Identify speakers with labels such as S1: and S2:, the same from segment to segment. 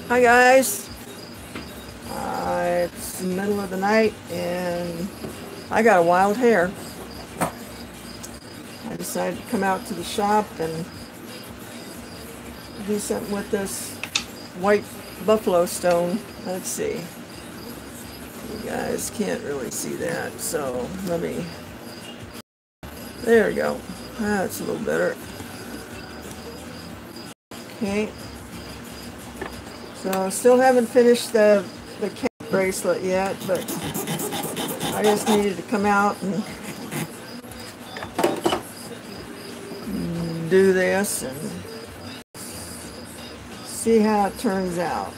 S1: Hi guys, it's the middle of the night and I got a wild hair. I decided to come out to the shop and do something with this white buffalo stone. Let's see. You guys can't really see that, so there we go. That's a little better. Okay. So still haven't finished the cat bracelet yet, but I just needed to come out and do this and see how it turns out.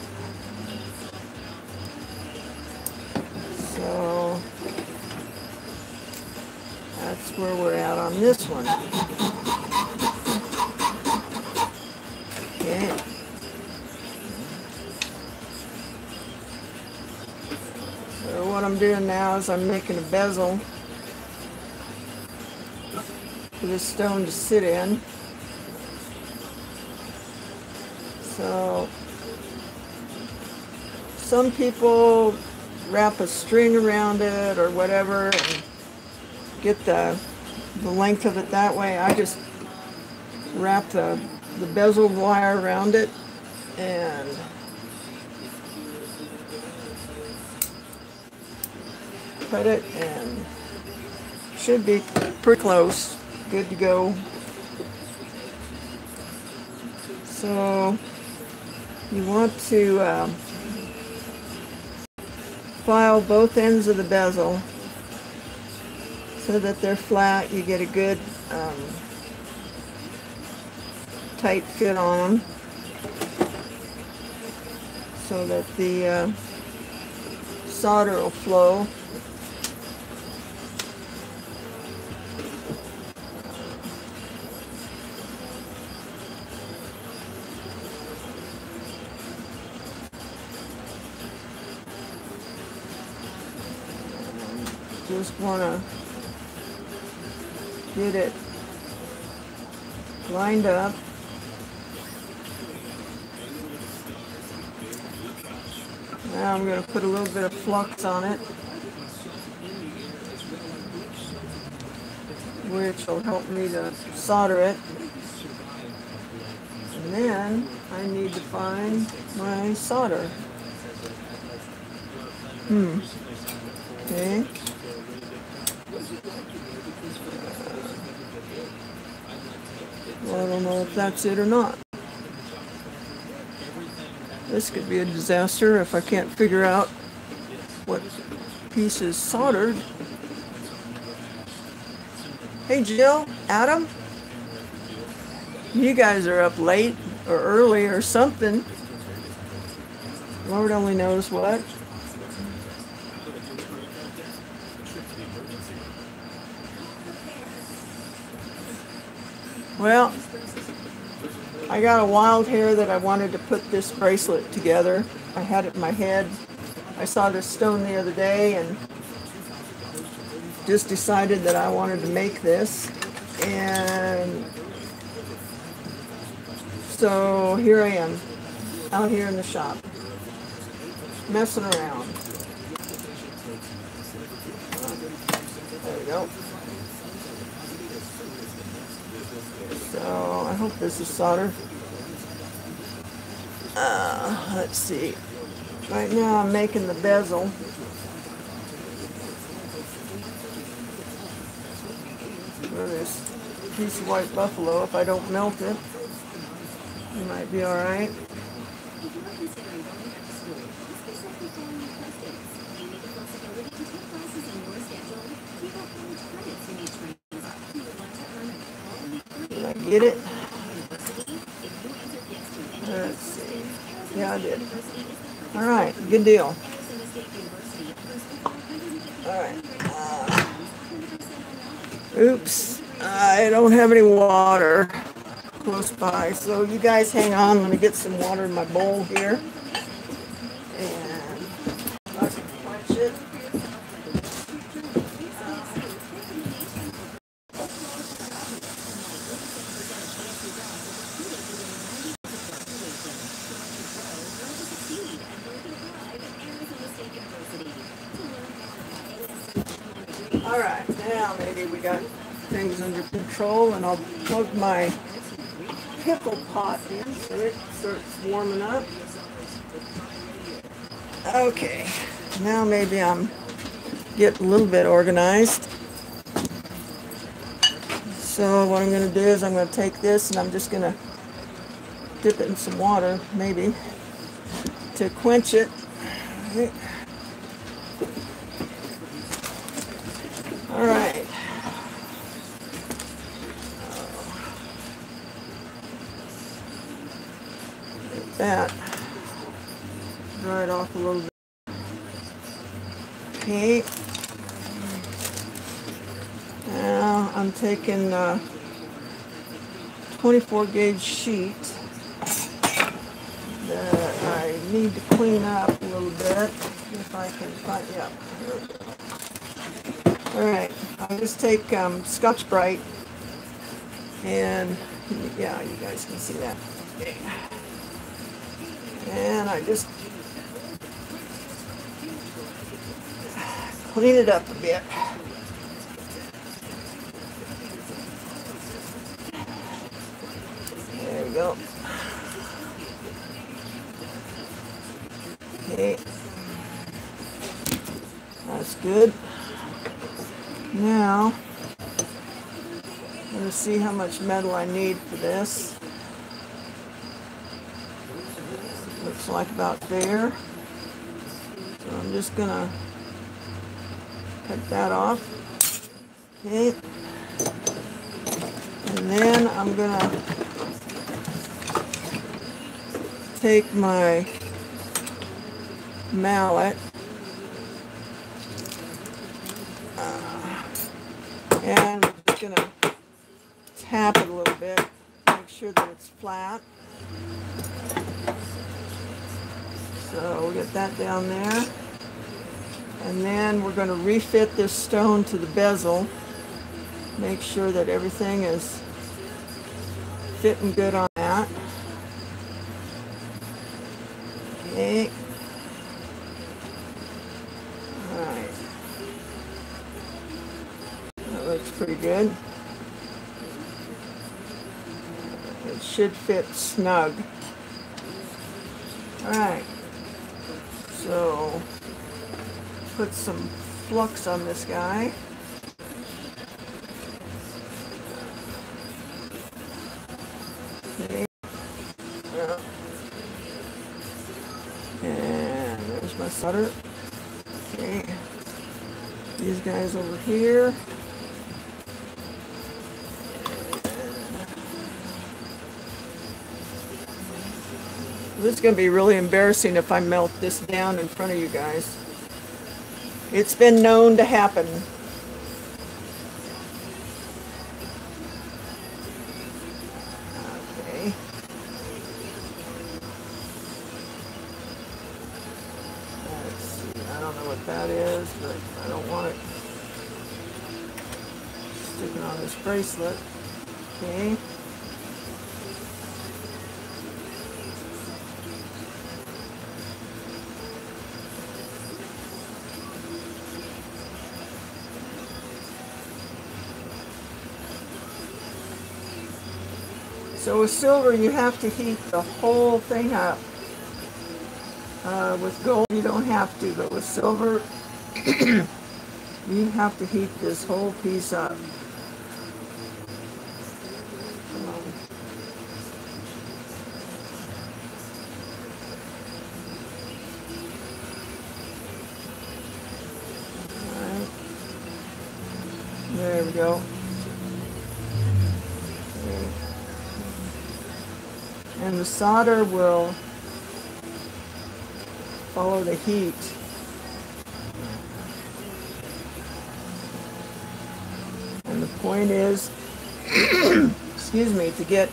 S1: So that's where we're at on this one. Okay. So what I'm doing now is I'm making a bezel for this stone to sit in. So some people wrap a string around it or whatever and get the length of it that way. I just wrap the bezel wire around it and cut it, and should be pretty close, good to go. So you want to file both ends of the bezel so that they're flat. You get a good tight fit on them so that the solder will flow. Just want to get it lined up. Now I'm going to put a little bit of flux on it, which will help me to solder it. And then I need to find my solder. Okay. Well, I don't know if that's it or not. This could be a disaster if I can't figure out what piece is soldered. Hey Jill, Adam, you guys are up late or early or something. Lord only knows what. Well, I got a wild hair that I wanted to put this bracelet together. I had it in my head. I saw this stone the other day and just decided that I wanted to make this. And so here I am, out here in the shop, messing around. There we go. So I hope this is solder. Let's see. Right now I'm making the bezel. For this piece of white buffalo. If I don't melt it, it might be alright. Did I get it? Let's see. Yeah, I did. Alright, good deal. Alright. Oops. I don't have any water close by, so you guys hang on. Let me get some water in my bowl here. And I can quench it. All right, now maybe we got things under control, and I'll plug my pickle pot in so it starts warming up. Okay, now maybe I'm getting a little bit organized. So what I'm going to do is I'm going to take this and I'm just going to dip it in some water, maybe, to quench it. All right. Get that. Dry it off a little bit. Okay. Now I'm taking 24 gauge sheet that I need to clean up a little bit, if I can find, yeah. All right, I'll just take Scotch Brite, and yeah, you guys can see that. Okay. And I just clean it up a bit. There we go. Okay, that's good. Now, I'm going to see how much metal I need for this. Looks like about there. So I'm just going to cut that off. Okay. And then I'm going to take my mallet and I'm just going to tap it a little bit, make sure that it's flat. So we'll get that down there. And then we're going to refit this stone to the bezel, make sure that everything is fitting good on that. Okay. Alright. That looks pretty good. It should fit snug. Alright. So, put some flux on this guy. Okay. Yeah. And there's my solder. Okay. These guys over here. This is going to be really embarrassing if I melt this down in front of you guys. It's been known to happen. Okay. Let's see. I don't know what that is, but I don't want it sticking on this bracelet. Okay. So with silver, you have to heat the whole thing up. With gold, you don't have to, but with silver, you have to heat this whole piece up. All right. There we go. And the solder will follow the heat. And the point is, excuse me, to get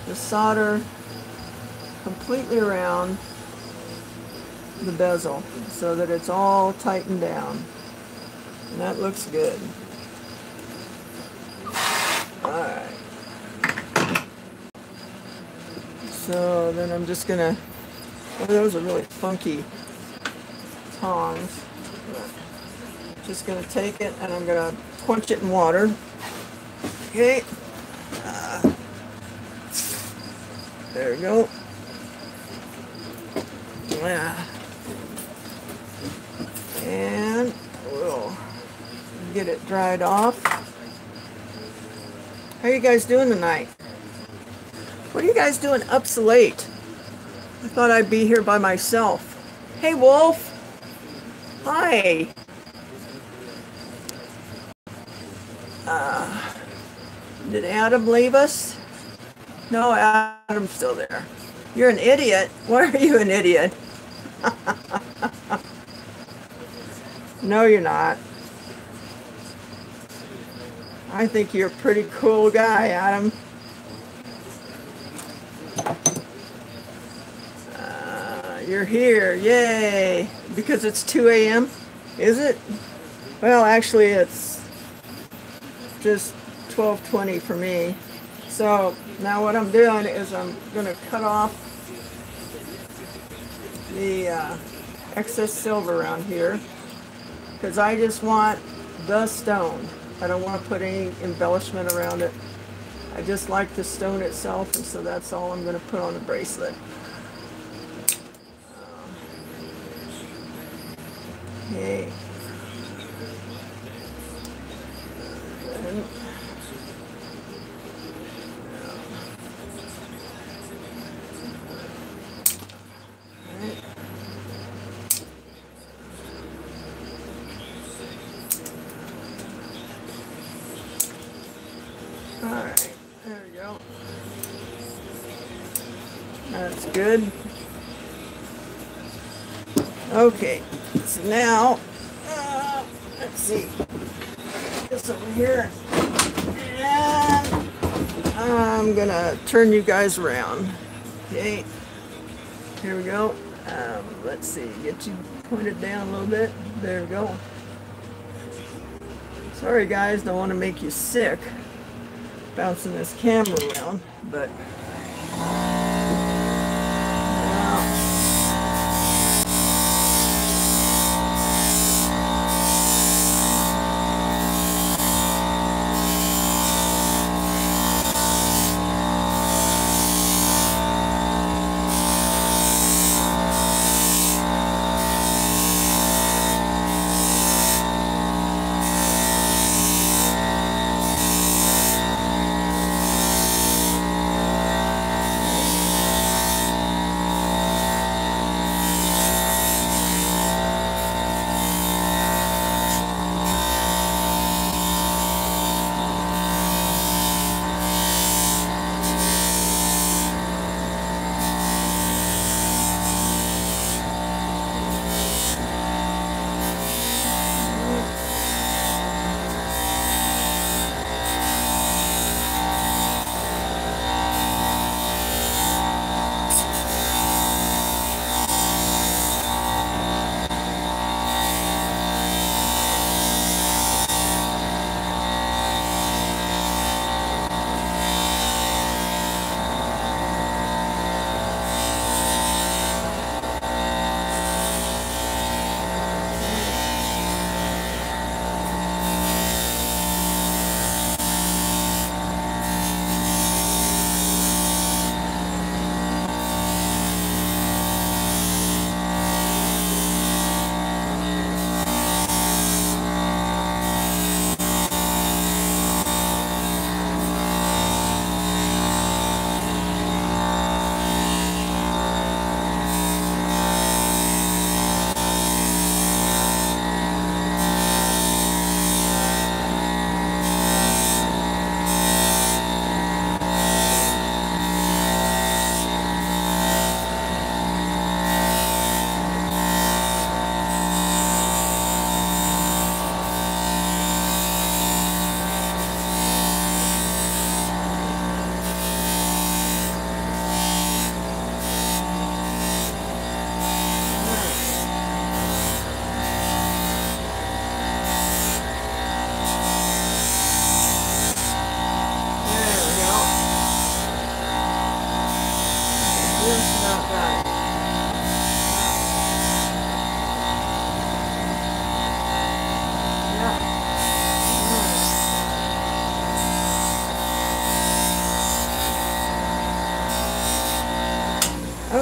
S1: the solder completely around the bezel so that it's all tightened down. And that looks good. Alright. So then I'm just gonna, oh, those are really funky tongs. Just going to take it and I'm going to quench it in water. Okay. There we go. Yeah. And we'll get it dried off. How are you guys doing tonight? What are you guys doing up so late? I thought I'd be here by myself. Hey, Wolf. Hi. Did Adam leave us? No, Adam's still there. You're an idiot. Why are you an idiot? No, you're not. I think you're a pretty cool guy, Adam. You're here. Yay. Because it's 2 a.m.? Is it? Well, actually, it's just 12:20 for me. So now what I'm doing is I'm going to cut off the excess silver around here because I just want the stone. I don't want to put any embellishment around it. I just like the stone itself, and so that's all I'm going to put on the bracelet. Okay. Alright, there we go. That's good. Okay, so now, let's see, this over here, and I'm gonna turn you guys around. Okay, here we go. Let's see, get you pointed down a little bit. There we go. Sorry guys, don't want to make you sick bouncing this camera around, but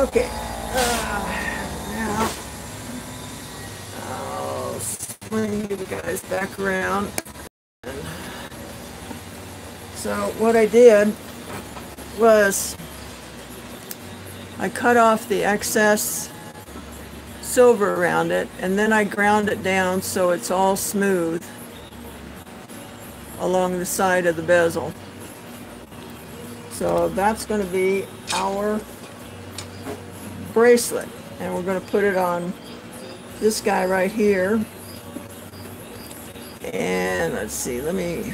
S1: Okay. Now I'll swing you guys back around. So what I did was I cut off the excess silver around it, and then I ground it down so it's all smooth along the side of the bezel. So that's going to be our bracelet, and we're going to put it on this guy right here. And let's see, let me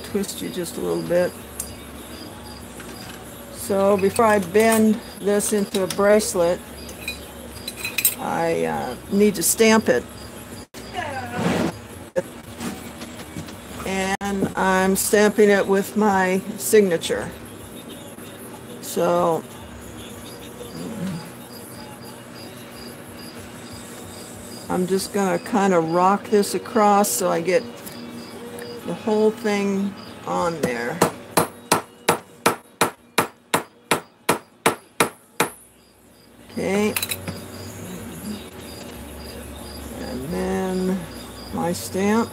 S1: twist you just a little bit. So before I bend this into a bracelet, I need to stamp it. And I'm stamping it with my signature. So I'm just going to kind of rock this across so I get the whole thing on there. Okay. And then my stamp.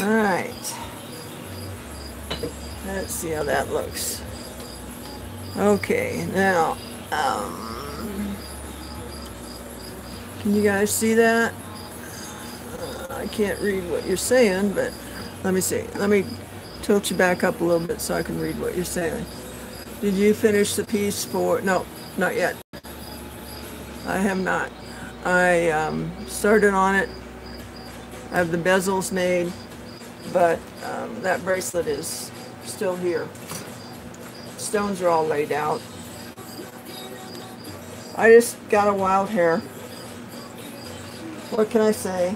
S1: All right. Let's see how that looks. Okay, now, can you guys see that? I can't read what you're saying, but let me see. Let me tilt you back up a little bit so I can read what you're saying. Did you finish the piece for... No, not yet. I have not. I started on it. I have the bezels made, but that bracelet is still here. Stones are all laid out. I just got a wild hair. What can I say?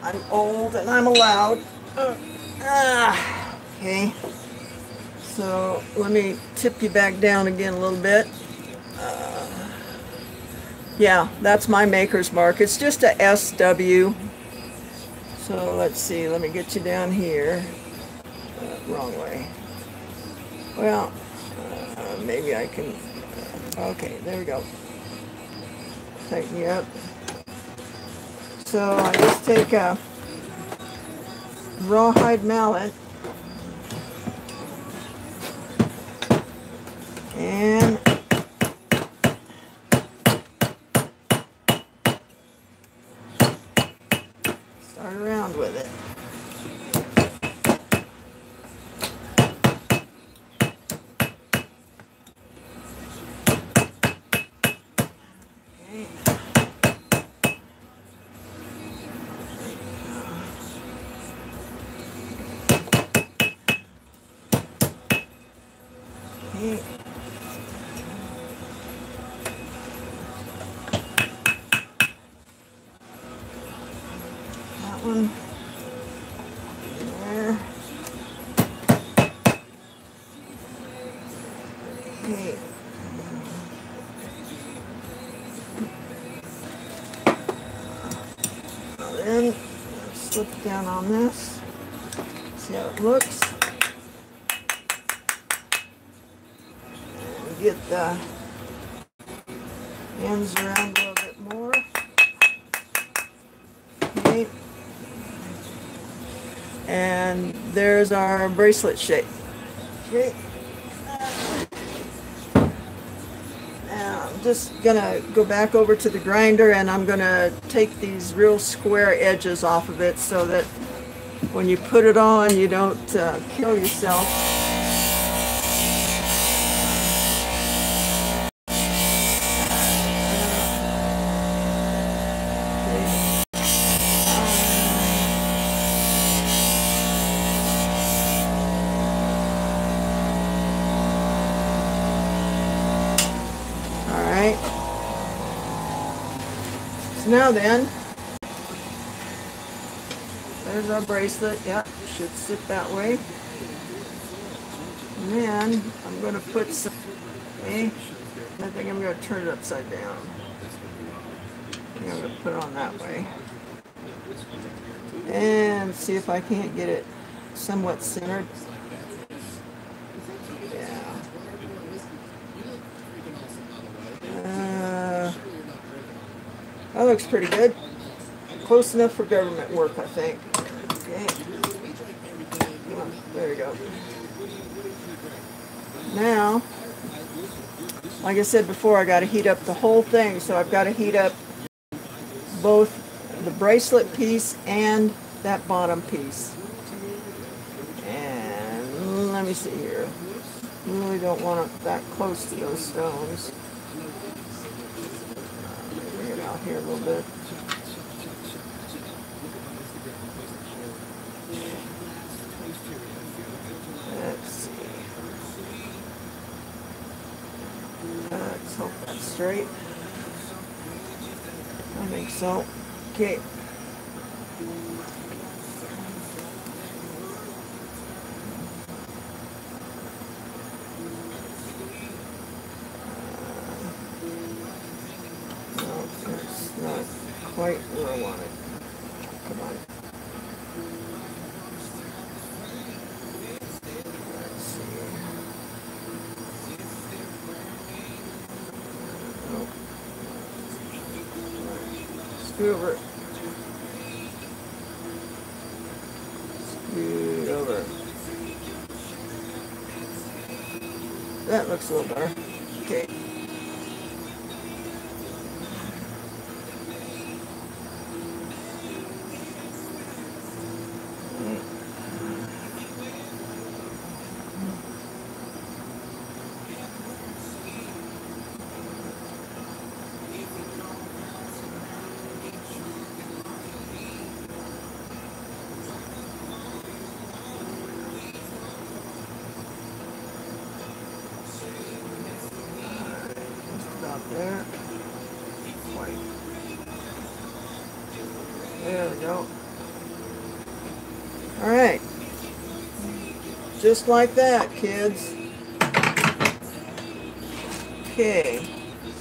S1: I'm old and I'm allowed. Okay. So let me tip you back down again a little bit. Yeah, that's my maker's mark. It's just a SW. So let's see. Let me get you down here. Wrong way. Well, maybe I can. Okay, there we go. Tighten you up. So I just take a rawhide mallet and start around with it. Okay. That one there. Okay. Now then, let's slip down on this. See how it looks. Get the ends around a little bit more. Okay. And there's our bracelet shape. Okay. Now I'm just gonna go back over to the grinder, and I'm gonna take these real square edges off of it so that when you put it on, you don't kill yourself. Now then, there's our bracelet. Yeah, should sit that way. And then I'm going to put some, okay, I think I'm going to turn it upside down. I think I'm going to put it on that way. And see if I can't get it somewhat centered. Yeah. That looks pretty good. Close enough for government work, I think. Okay. There we go. Now, like I said before, I got to heat up the whole thing. So I've got to heat up both the bracelet piece and that bottom piece. And let me see here. Really don't want it that close to those stones. Bring it out here a little bit. Let's see. Let's hope that's straight. I think so. Okay. No, that's not quite where I want it. Come on. Let's see. Nope. Screw over it. Screw over. That looks a little better. Okay. There. White. There we go. All right. Just like that, kids. Okay.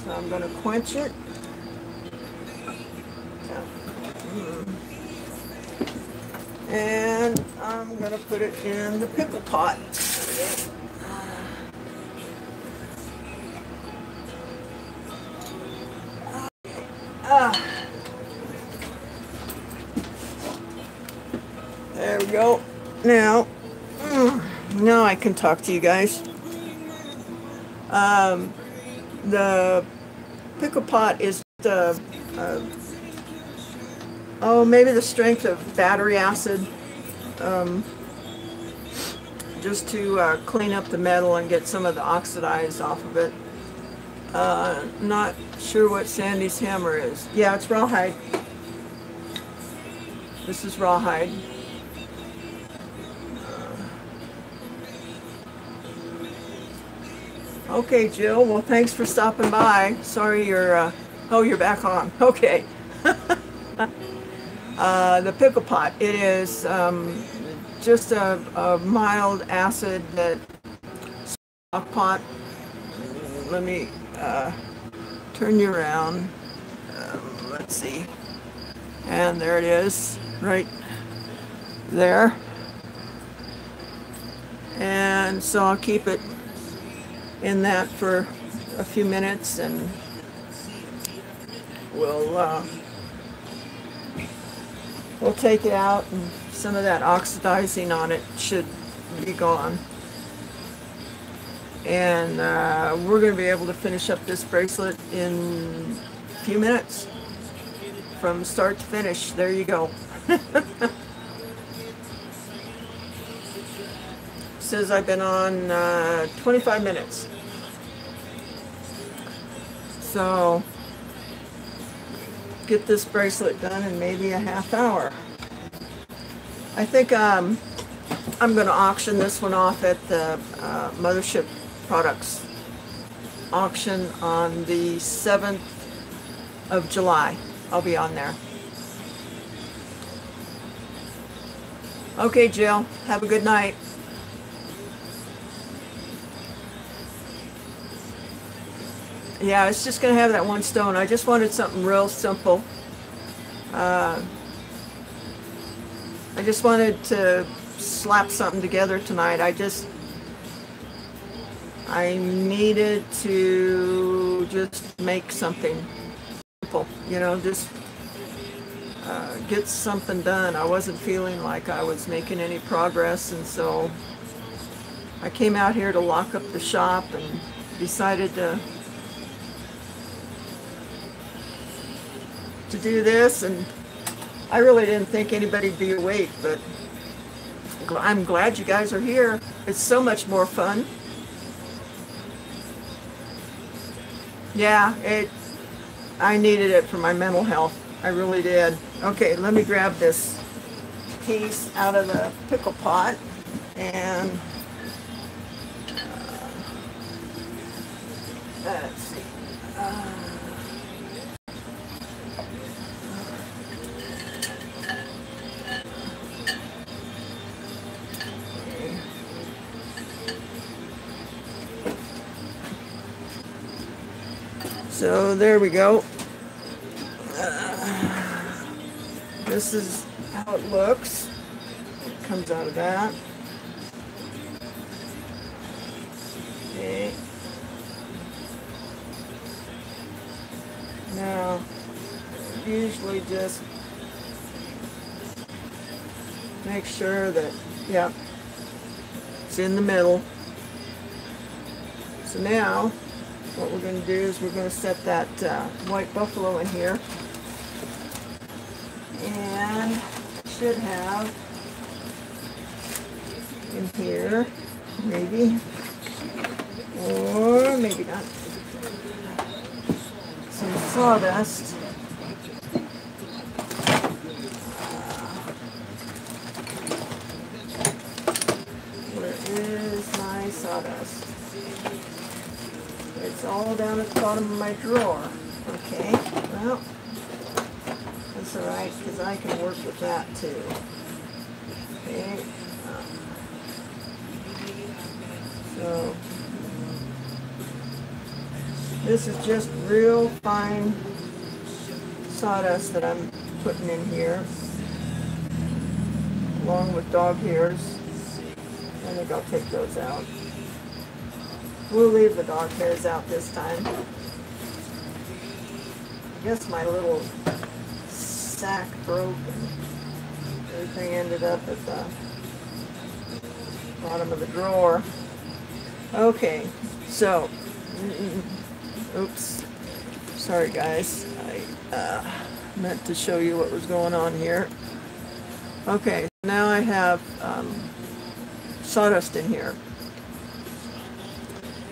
S1: So I'm going to quench it. And I'm going to put it in the pickle pot. There we go. Now I can talk to you guys. The pickle pot is maybe the strength of battery acid, just to clean up the metal and get some of the oxidize off of it. Not sure what Sandy's hammer is. Yeah, it's rawhide. This is rawhide. Okay, Jill. Well, thanks for stopping by. Sorry you're back on. Okay. The pickle pot. It is just a mild acid that stock pot. Let me turn you around. Let's see. And there it is, right there. And so I'll keep it in that for a few minutes, and we'll take it out, and some of that oxidizing on it should be gone. And we're going to be able to finish up this bracelet in a few minutes from start to finish. There you go. Says I've been on 25 minutes. So get this bracelet done in maybe a half hour. I think I'm going to auction this one off at the Mothership Products auction on the 7th of July. I'll be on there. Okay, Jill. Have a good night. Yeah, it's just going to have that one stone. I just wanted something real simple. I just wanted to slap something together tonight. I needed to just make something simple, you know, just get something done. I wasn't feeling like I was making any progress, and so I came out here to lock up the shop and decided to do this. And I really didn't think anybody'd be awake, but I'm glad you guys are here. It's so much more fun. Yeah, I needed it for my mental health. I really did. Okay, let me grab this piece out of the pickle pot and let's see. So there we go. This is how it looks. It comes out of that. Okay. Now, usually just make sure that, yeah, it's in the middle. So now, what we're going to do is we're going to set that white buffalo in here. And it should have in here, maybe, or maybe not, some sawdust. Where is my sawdust? It's all down at the bottom of my drawer. Okay, well, that's all right, because I can work with that too. Okay. So, this is just real fine sawdust that I'm putting in here, along with dog hairs. I think I'll take those out. We'll leave the dog hairs out this time. I guess my little sack broke and everything ended up at the bottom of the drawer. Okay, so, oops, sorry guys, I meant to show you what was going on here. Okay, now I have sawdust in here.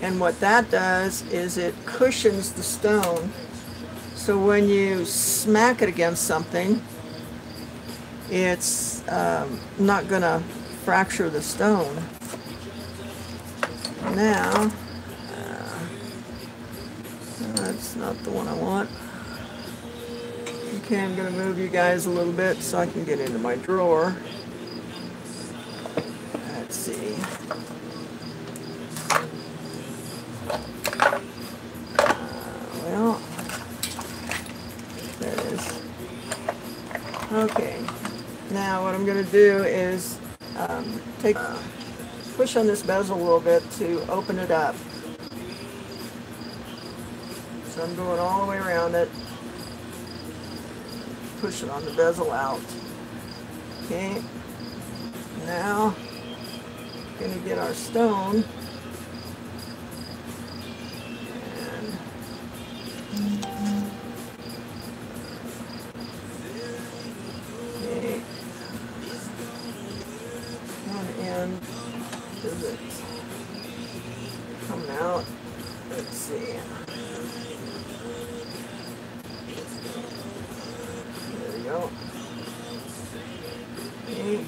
S1: And what that does is it cushions the stone. So when you smack it against something, it's not going to fracture the stone. Now, that's not the one I want. Okay, I'm going to move you guys a little bit so I can get into my drawer. Let's see. Well, there it is. Okay, now what I'm going to do is push on this bezel a little bit to open it up. So I'm going all the way around it, pushing on the bezel out. Okay, now we're going to get our stone. Is it coming out? Let's see. There we go. Okay.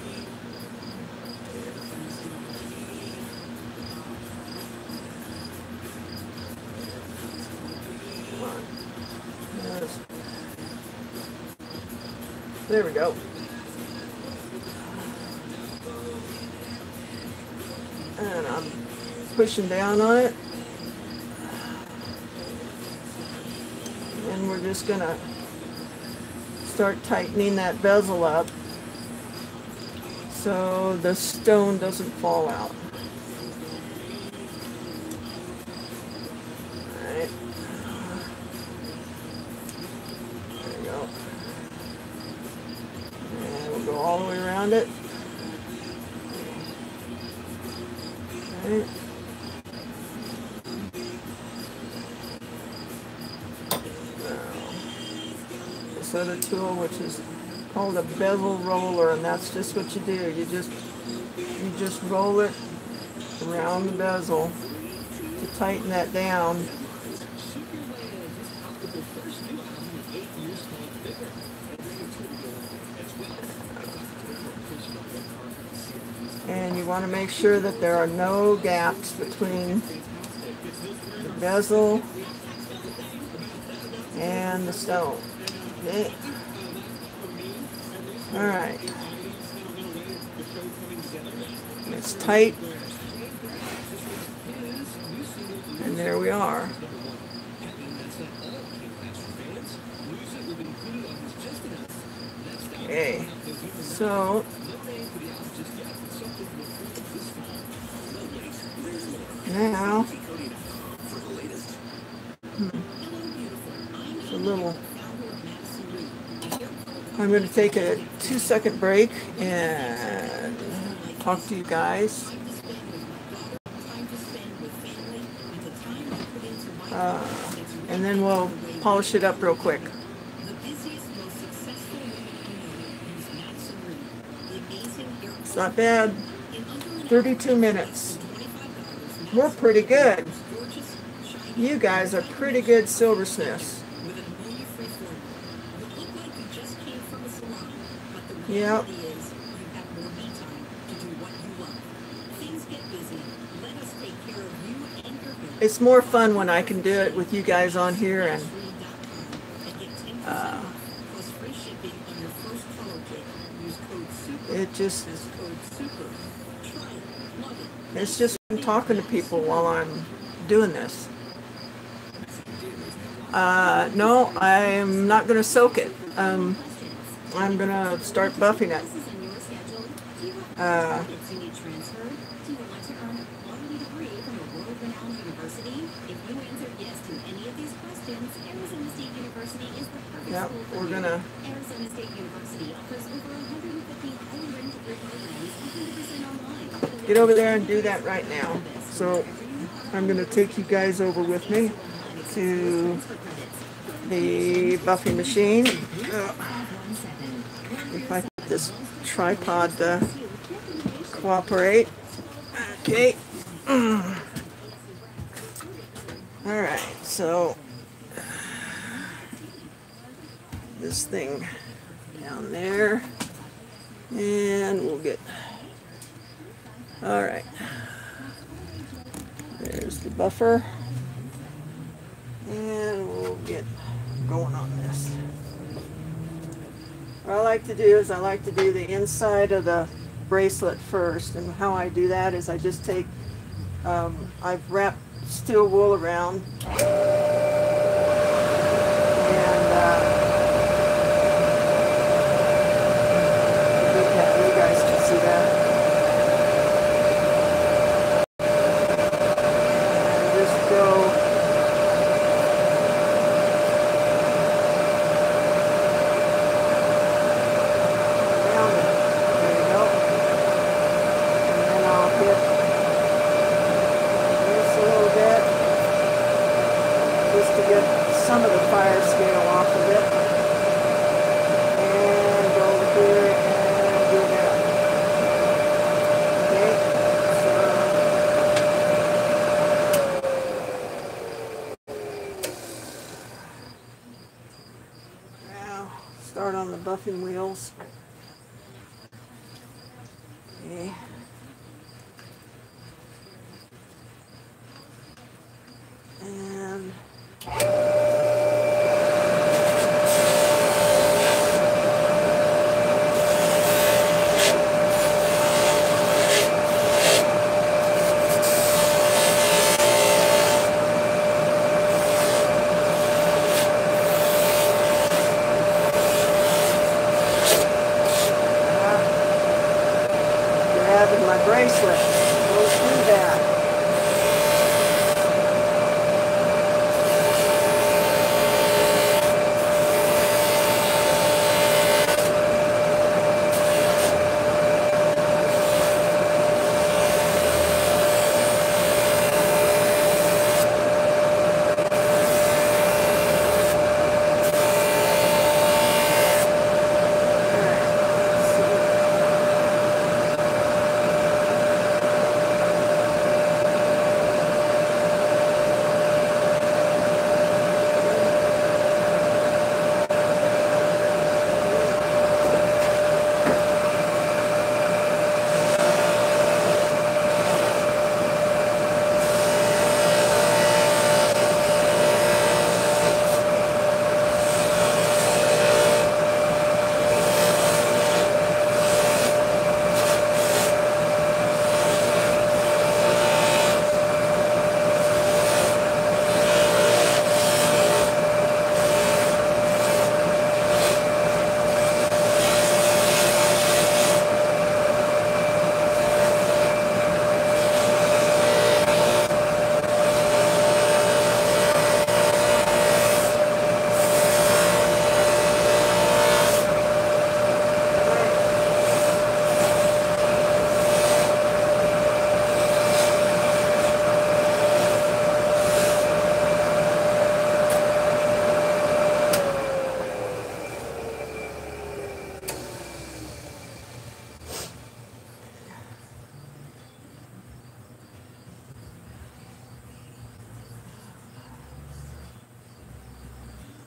S1: Come on. Yes. There we go. And I'm pushing down on it. And we're just going to start tightening that bezel up. so the stone doesn't fall out. Alright. There you go. And we'll go all the way around it. Alright. This other tool, which is called a bevel roller, and that's just what you do. You just roll it around the bezel to tighten that down. And you want to make sure that there are no gaps between the bezel and the stone. Okay. All right. It's tight. And there we are. Okay. So now it's a little. I'm going to take a 2-second break and talk to you guys. And then we'll polish it up real quick. It's not bad. 32 minutes. We're pretty good. You guys are pretty good silversmiths. Yep. It's more fun when I can do it with you guys on here, and it's just fun talking to people while I'm doing this. No, I'm not going to soak it. I'm going to start buffing it. Yep, we're going to get over there and do that right now. So I'm going to take you guys over with me to the buffing machine. If I get this tripod to cooperate. Okay. Alright, so this thing down there, and we'll get, alright, there's the buffer, and we'll get going on this. What I like to do is I like to do the inside of the bracelet first, and how I do that is I just take, I've wrapped steel wool around, and you guys can see that. And just go around it. There you go. And then I'll hit this a little bit, just to get some of the fire scale off of it. And go over here and do that. Okay, so now start on the buffing wheels. Okay. And bracelet. We'll do that.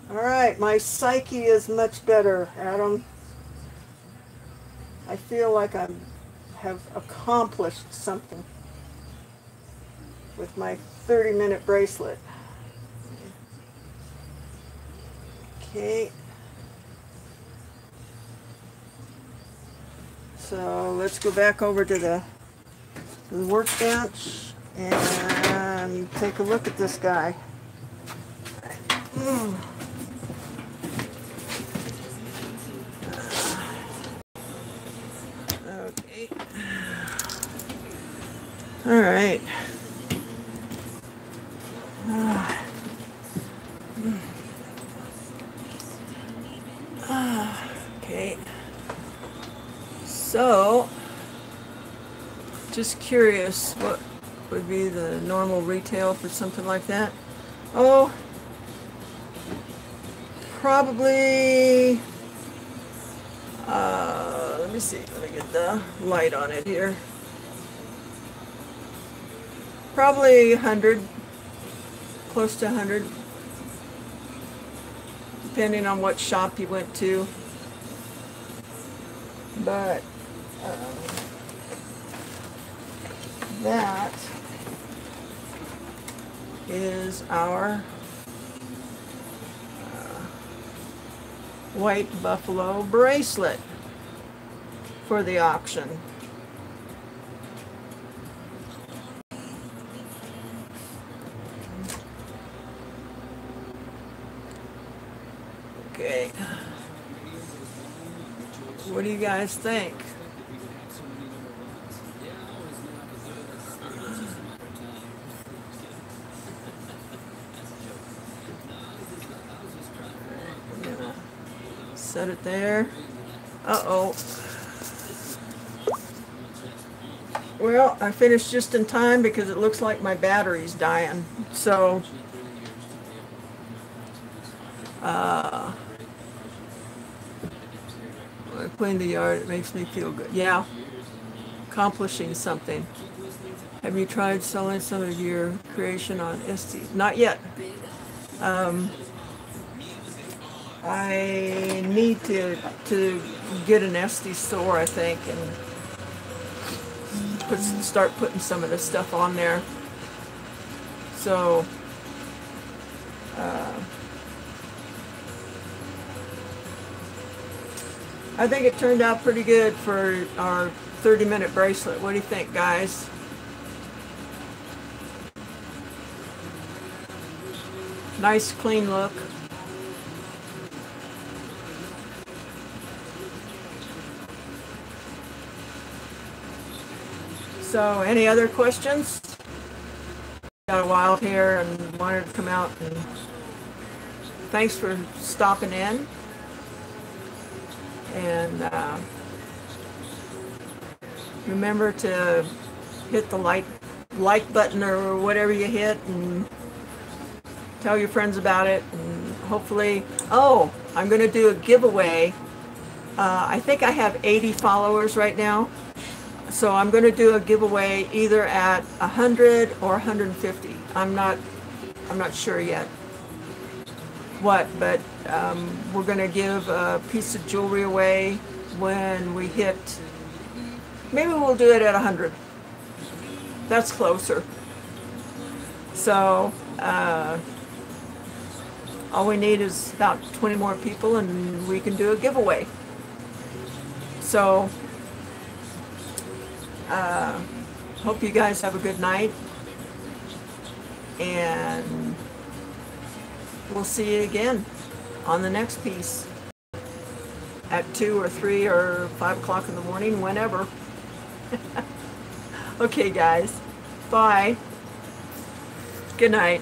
S1: All right, my psyche is much better, Adam. I feel like I have accomplished something with my 30-minute bracelet. Okay. So let's go back over to the workbench and take a look at this guy. Okay. All right. Okay. So, just curious, what would be the normal retail for something like that? Oh, probably, let me see, let me get the light on it here. Probably 100, close to 100, depending on what shop you went to. But that is our white buffalo bracelet for the auction. Okay. What do you guys think? I'm gonna set it there. Uh-oh. Well, I finished just in time because it looks like my battery's dying. So, I clean the yard. It makes me feel good. Yeah, accomplishing something. Have you tried selling some of your creation on Etsy? Not yet. I need to get an Etsy store, I think, and start putting some of this stuff on there. So, I think it turned out pretty good for our 30-minute bracelet. What do you think, guys? Nice, clean look. So any other questions? Got a while here and wanted to come out, and thanks for stopping in. And remember to hit the like button or whatever you hit, and tell your friends about it. And hopefully, oh, I'm going to do a giveaway. I think I have 80 followers right now, so I'm going to do a giveaway either at 100 or 150. I'm not sure yet what, but we're going to give a piece of jewelry away when we hit, maybe we'll do it at 100. That's closer. So all we need is about 20 more people and we can do a giveaway. So hope you guys have a good night, and we'll see you again on the next piece at 2 or 3 or 5 o'clock in the morning, whenever. Okay, guys. Bye. Good night.